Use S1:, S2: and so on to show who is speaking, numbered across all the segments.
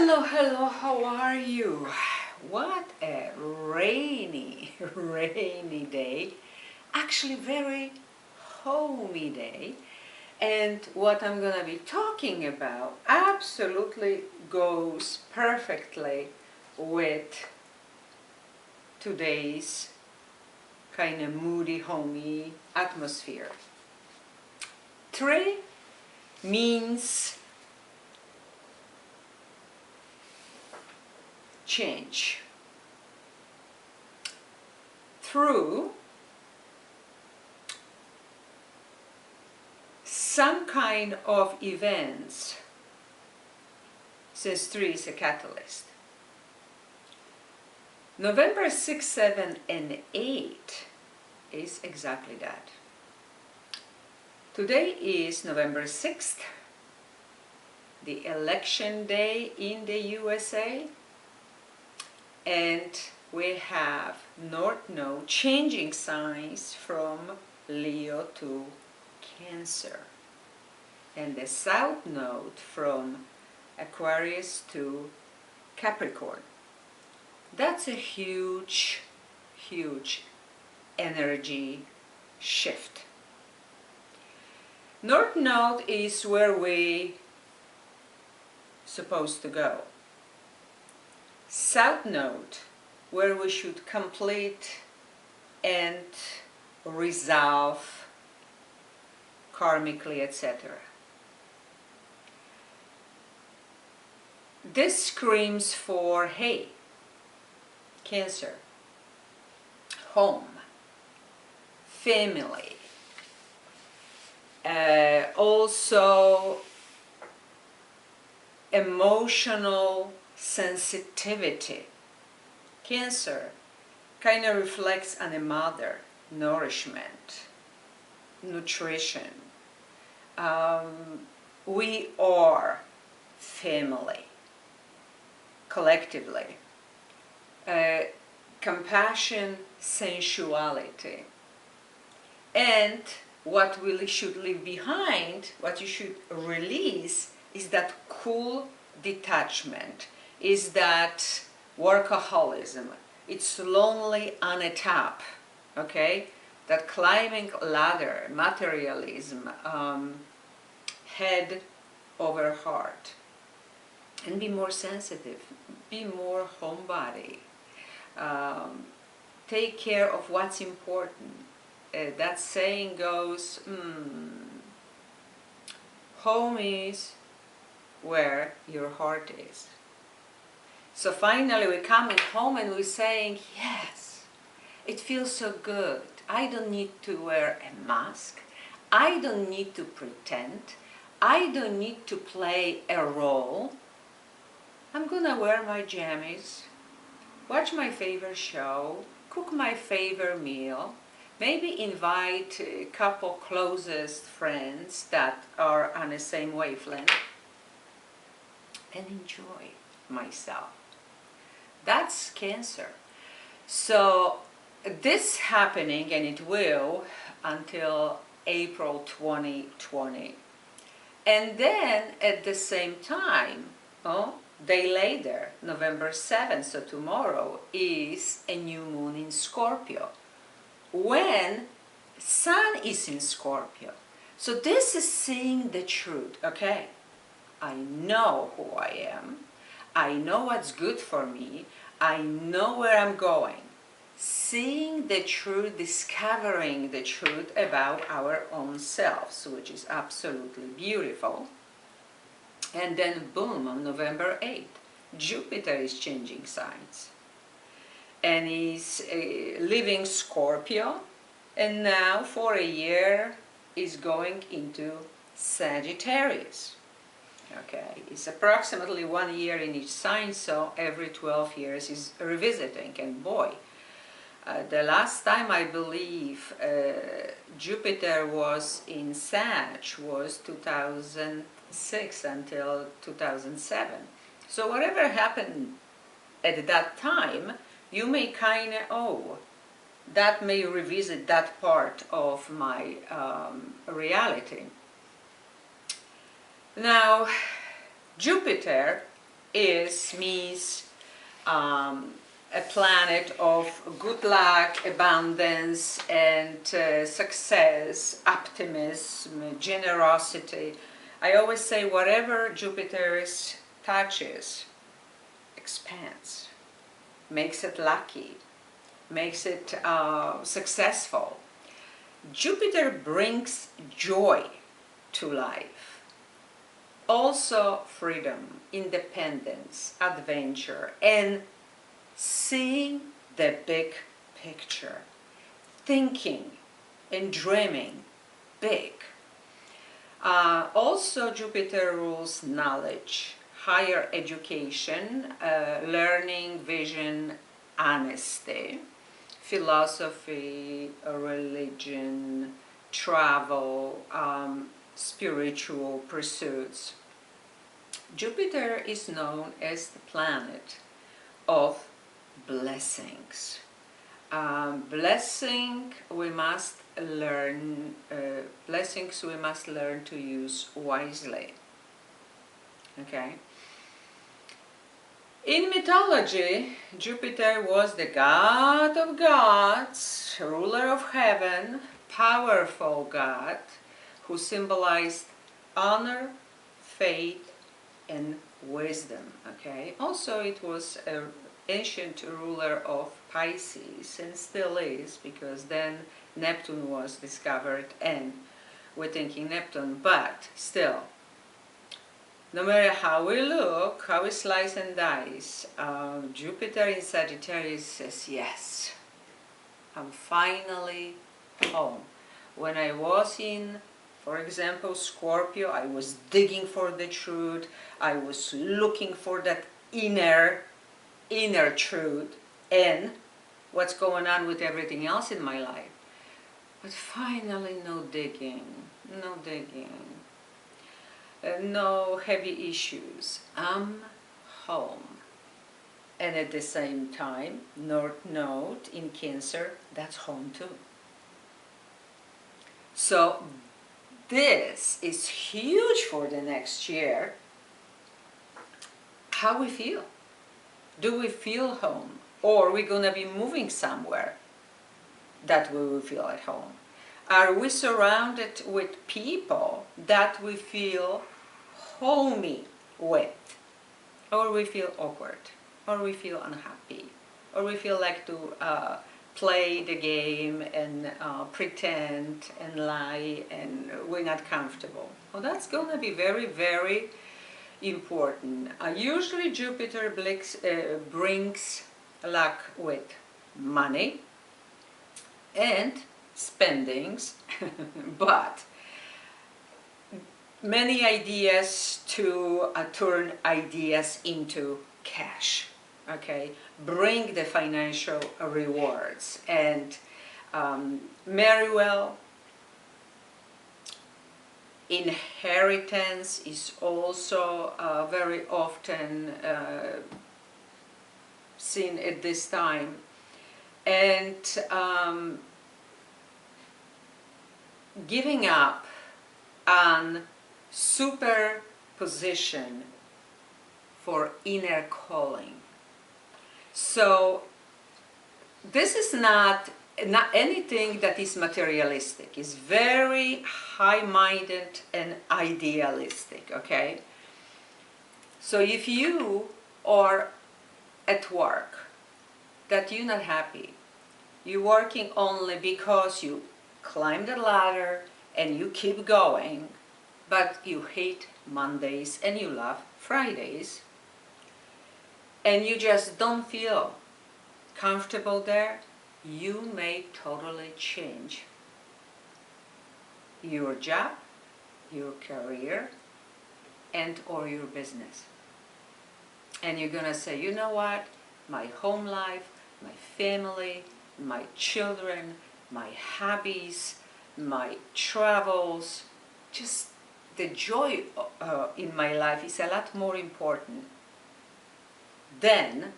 S1: Hello, hello, how are you? What a rainy, rainy day. Actually, very homey day. And what I'm going to be talking about absolutely goes perfectly with today's kind of moody, homey atmosphere. 3 means change. Through some kind of events, since 3 is a catalyst. November 6, 7, and 8 is exactly that. Today is November 6th, the election day in the USA, and we have North Node changing signs from Leo to Cancer, and the South Node from Aquarius to Capricorn. That's a huge, huge energy shift. North Node is where we supposed to go. South Node, where we should complete and resolve karmically, etc. This screams for, hey, Cancer, home, family, also emotional sensitivity. Cancer kind of reflects on a mother, nourishment, nutrition. We are family, collectively. Compassion, sensuality. And what we should leave behind, what you should release, is that cool detachment, is that workaholism. It's lonely on a top, okay? That climbing ladder, materialism, head over heart. And be more sensitive, be more homebody. Take care of what's important. That saying goes, home is where your heart is. So finally we're coming home and we're saying, yes, it feels so good. I don't need to wear a mask. I don't need to pretend. I don't need to play a role. I'm gonna wear my jammies, watch my favorite show, cook my favorite meal, maybe invite a couple closest friends that are on the same wavelength, and enjoy myself. That's Cancer. So this happening, and it will until April 2020. And then at the same time, day later, November 7th, so tomorrow, is a new moon in Scorpio, when Sun is in Scorpio. So this is seeing the truth, okay? I know who I am. I know what's good for me. I know where I'm going. Seeing the truth, discovering the truth about our own selves, which is absolutely beautiful. And then boom, on November 8th, Jupiter is changing signs. And he's leaving Scorpio, and now for a year is going into Sagittarius. Okay, it's approximately 1 year in each sign, so every 12 years is revisiting. And boy, the last time I believe Jupiter was in Sag was 2006 until 2007. So whatever happened at that time, you may kind of, that may revisit that part of my reality. Now, Jupiter means a planet of good luck, abundance, and success, optimism, generosity. I always say whatever Jupiter touches expands, makes it lucky, makes it successful. Jupiter brings joy to life. Also freedom, independence, adventure, and seeing the big picture, thinking and dreaming big. Also Jupiter rules knowledge, higher education, learning, vision, honesty, philosophy, religion, travel, spiritual pursuits. Jupiter is known as the planet of blessings. Blessings we must learn to use wisely. Okay. In mythology, Jupiter was the god of gods, ruler of heaven, powerful god who symbolized honor, faith, and wisdom. Okay. Also, it was an ancient ruler of Pisces, and still is, because then Neptune was discovered and we're thinking Neptune, but still, no matter how we look, how we slice and dice, Jupiter in Sagittarius says, yes, I'm finally home. When I was in, for example, Scorpio, I was digging for the truth, I was looking for that inner truth and what's going on with everything else in my life. But finally, no digging, no heavy issues. I'm home. And at the same time, North Node in Cancer, that's home too. So this is huge for the next year. How we feel? Do we feel home? Or are we going to be moving somewhere that we will feel at home? Are we surrounded with people that we feel homey with? Or we feel awkward? Or we feel unhappy? Or we feel like to play the game and pretend and lie and we're not comfortable? Well, that's going to be very, very important. Usually Jupiter brings luck with money and spendings, but many ideas to turn ideas into cash. Okay, bring the financial rewards and marry well. Inheritance is also very often seen at this time, and giving up on superposition for inner calling. So this is not anything that is materialistic. It's very high-minded and idealistic, okay? So if you are at work, that you're not happy, you're working only because you climb the ladder and you keep going, but you hate Mondays and you love Fridays, and you just don't feel comfortable there, you may totally change your job, your career, and or your business. And you're gonna say, you know what, my home life, my family, my children, my hobbies, my travels, just the joy in my life is a lot more important than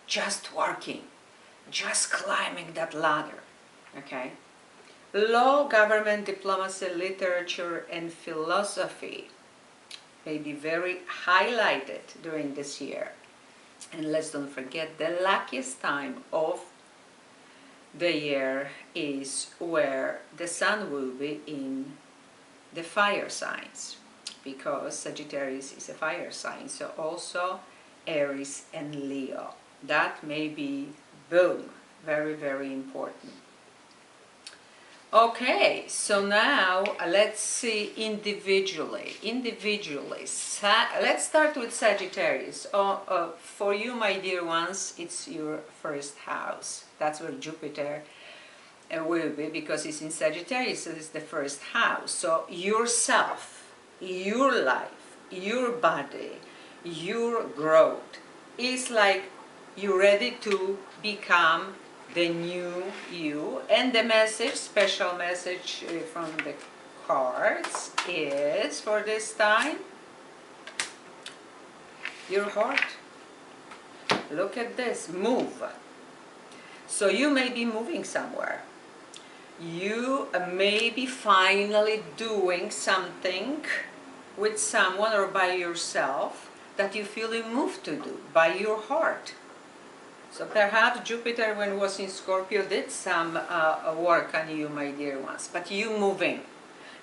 S1: just working, just climbing that ladder, okay? Law, government, diplomacy, literature, and philosophy may be very highlighted during this year. And let's don't forget, the luckiest time of the year is where the sun will be in the fire signs, because Sagittarius is a fire sign, so also Aries and Leo. That may be, boom, very, very important. Okay, so now let's see individually. Let's start with Sagittarius. For you, my dear ones, it's your first house. That's where Jupiter will be, because it's in Sagittarius, so it's the first house. So yourself, your life, your body, your growth is like you're ready to become the new you. And the message, special message from the cards is, for this time, your heart. Look at this, move. So you may be moving somewhere. You may be finally doing something with someone or by yourself that you feel moved to do, by your heart. So perhaps Jupiter, when it was in Scorpio, did some work on you, my dear ones. But you moving.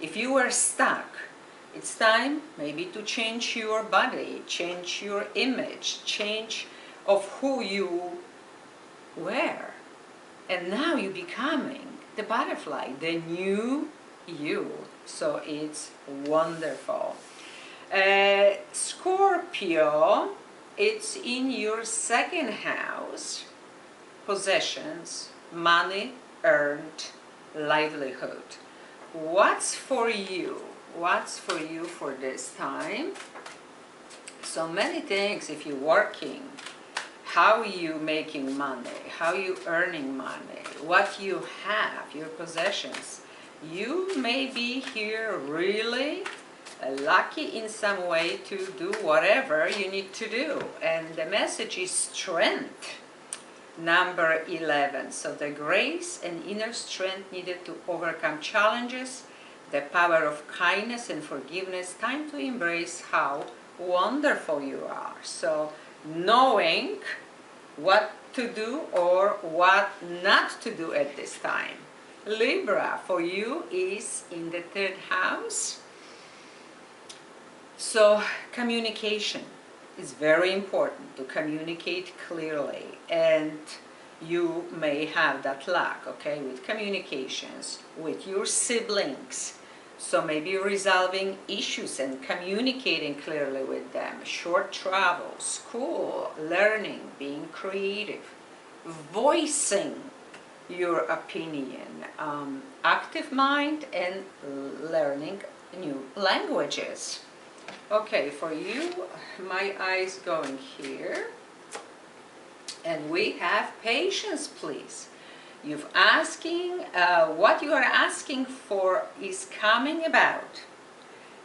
S1: If you were stuck, it's time maybe to change your body, change your image, change of who you were. And now you're becoming the butterfly, the new you. So it's wonderful. Scorpio, it's in your second house, possessions, money earned, livelihood. What's for you? What's for you for this time? So many things. If you're working, how you making money, how you earning money, what you have, your possessions. You may be here really lucky in some way to do whatever you need to do. And the message is strength, number 11. So the grace and inner strength needed to overcome challenges, the power of kindness and forgiveness, time to embrace how wonderful you are. So knowing what to do or what not to do at this time. Libra, for you, is in the third house. So communication is very important, to communicate clearly, and you may have that luck, okay, with communications with your siblings. So maybe resolving issues and communicating clearly with them. Short travel, school, learning, being creative, voicing your opinion, active mind, and learning new languages. Okay, for you, my eyes going here. And we have patience, please. You're asking, what you are asking for is coming about.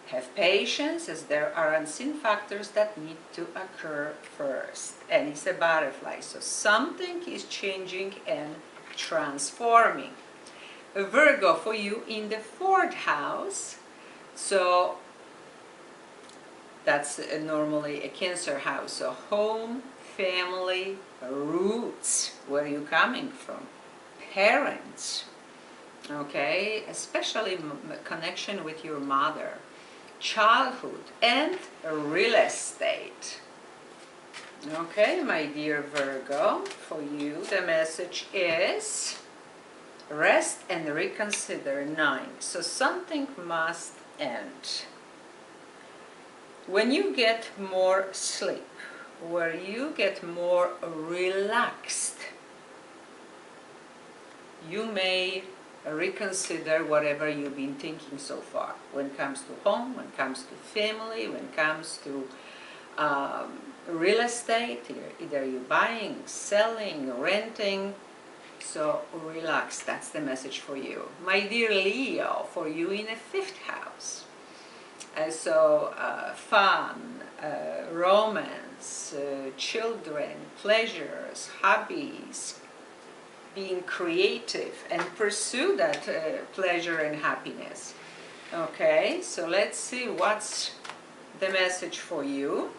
S1: Have patience, as there are unseen factors that need to occur first. And it's a butterfly, so something is changing and transforming. Virgo, for you, in the fourth house. So that's normally a Cancer house. So home, family, roots, where you're coming from. Parents, okay, especially connection with your mother, childhood, and real estate. Okay, my dear Virgo, for you the message is rest and reconsider, 9. So something must end. When you get more sleep, where you get more relaxed, you may reconsider whatever you've been thinking so far when it comes to home, when it comes to family, when it comes to real estate. Either you're buying, selling, renting. So relax, that's the message for you. My dear Leo, for you in the 5th house. Fun, romance, children, pleasures, hobbies, being creative, and pursue that pleasure and happiness. Okay, so let's see what's the message for you.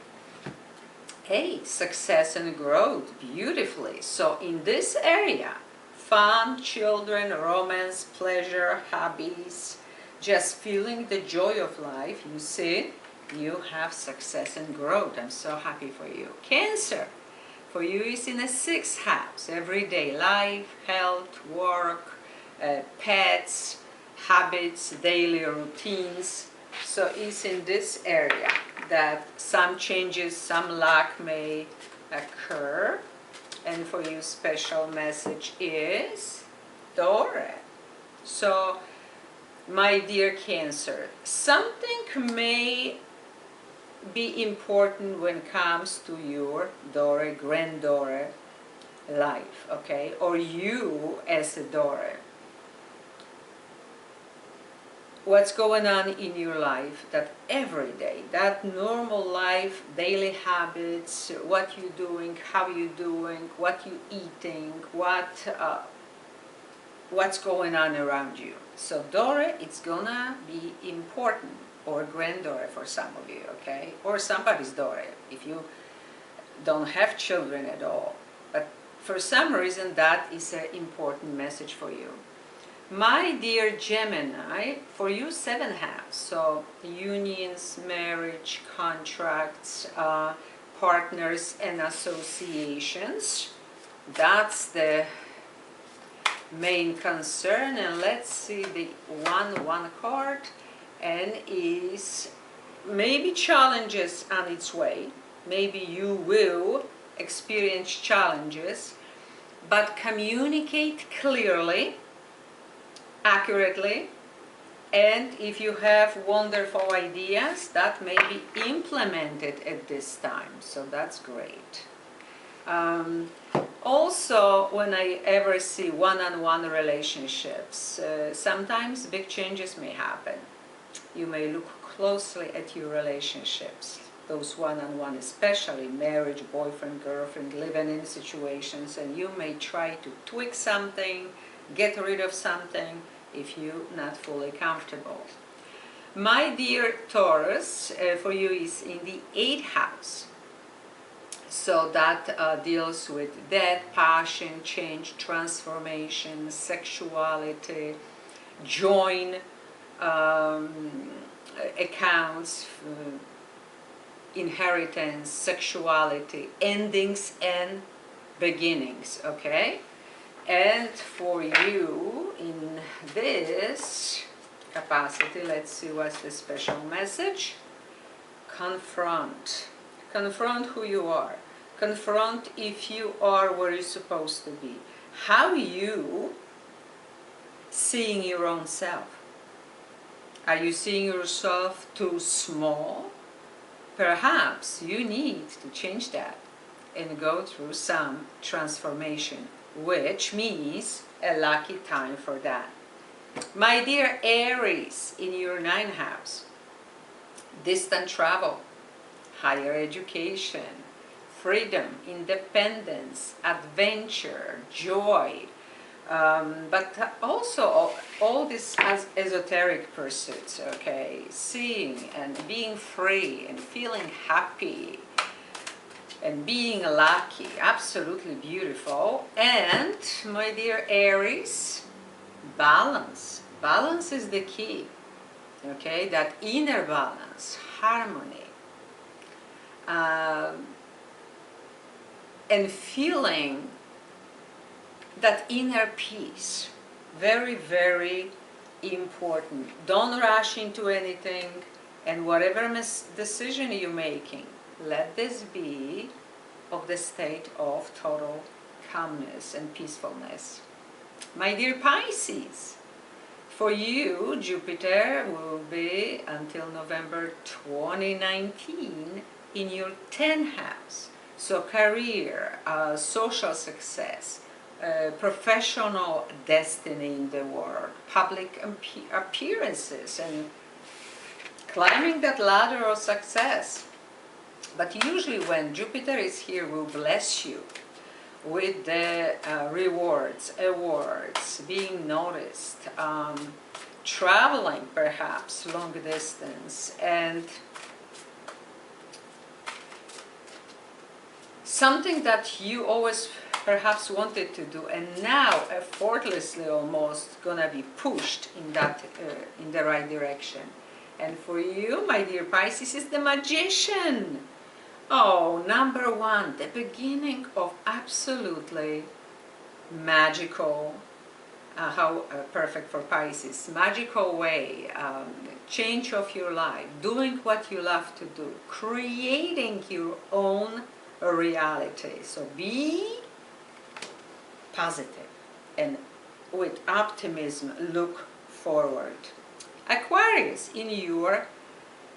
S1: Hey, success and growth, beautifully. So in this area, fun, children, romance, pleasure, hobbies, just feeling the joy of life, you see, you have success and growth. I'm so happy for you. Cancer, for you is in the 6th house, everyday life, health, work, pets, habits, daily routines. So it's in this area that some changes, some luck may occur. And for you, special message is Taurus. So, my dear Cancer, something may be important when it comes to your daughter, granddaughter life, okay? Or you as a daughter. What's going on in your life, that every day, that normal life, daily habits, what you doing, how you doing, what you eating, what's going on around you. So daughter, it's gonna be important, or granddaughter for some of you, okay? Or somebody's daughter, if you don't have children at all. But for some reason, that is an important message for you. My dear Gemini, for you 7th house, so unions, marriage, contracts, partners and associations, that's the main concern. And let's see the one card, and is maybe challenges on its way. Maybe you will experience challenges, but communicate clearly, accurately, and if you have wonderful ideas, that may be implemented at this time, so that's great. Also, when I ever see one-on-one relationships, sometimes big changes may happen. You may look closely at your relationships, those one-on-one, especially marriage, boyfriend, girlfriend, living-in situations, and you may try to tweak something, get rid of something, if you're not fully comfortable. My dear Taurus, for you is in the 8th house. So that deals with death, passion, change, transformation, sexuality, join accounts, inheritance, sexuality, endings and beginnings, okay? And for you in this capacity, let's see what's the special message. Confront. Confront who you are. Confront if you are where you're supposed to be. How you seeing your own self? Are you seeing yourself too small? Perhaps you need to change that and go through some transformation, which means a lucky time for that. My dear Aries, in your 9th house, distant travel, higher education, freedom, independence, adventure, joy, but also all these esoteric pursuits, okay? Seeing and being free and feeling happy and being lucky, absolutely beautiful. And my dear Aries, balance. Balance is the key, okay? That inner balance, harmony, and feeling that inner peace. Very, very important. Don't rush into anything, and whatever decision you're making, let this be of the state of total calmness and peacefulness. My dear Pisces, for you, Jupiter will be until November 2019 in your 10th house. So career, social success, professional destiny in the world, public appearances, and climbing that ladder of success. But usually when Jupiter is here, will bless you with the rewards, awards, being noticed, traveling perhaps long distance, and something that you always perhaps wanted to do, and now effortlessly almost gonna be pushed in that in the right direction. And for you, my dear Pisces, is the Magician. Oh, number one, the beginning of absolutely magical, how perfect for Pisces, magical way, change of your life, doing what you love to do, creating your own reality. So be positive and with optimism look forward. Aquarius, in your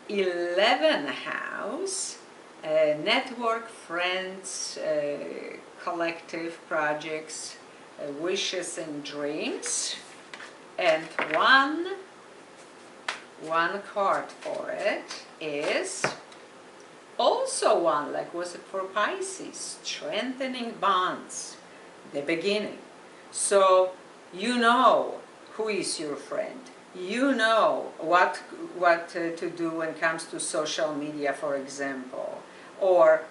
S1: 11th house, network, friends, collective projects, wishes and dreams, and one card for it is also one like was it for Pisces, strengthening bonds, the beginning. So you know who is your friend, you know what to do when it comes to social media, for example, or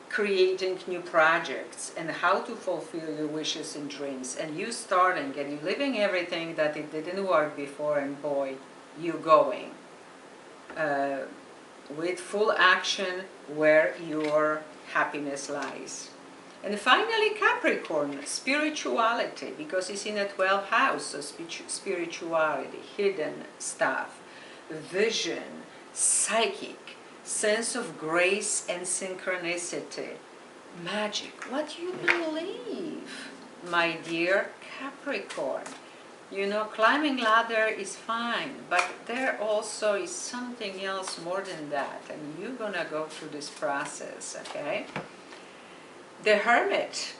S1: creating new projects and how to fulfill your wishes and dreams, and you starting and you living everything that it didn't work before, and boy, you going with full action where your happiness lies. And finally, Capricorn, spirituality, because it's in a 12th house, so spirituality, hidden stuff, vision, psychic, sense of grace and synchronicity, magic, what you believe, my dear Capricorn. You know, climbing ladder is fine, but there also is something else more than that, and you're gonna go through this process, okay? The Hermit,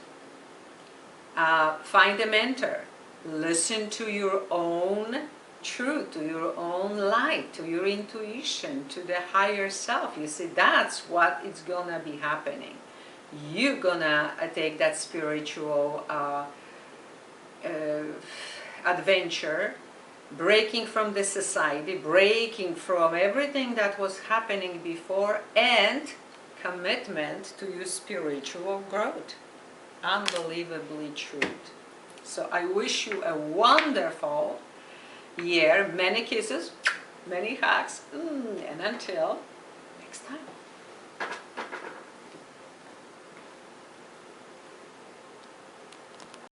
S1: find a mentor, listen to your own truth, to your own light, to your intuition, to the higher self. You see, that's what is gonna be happening. You're gonna take that spiritual adventure, breaking from the society, breaking from everything that was happening before, and commitment to your spiritual growth. Unbelievably true. So I wish you a wonderful year, many kisses, many hugs, and until next time.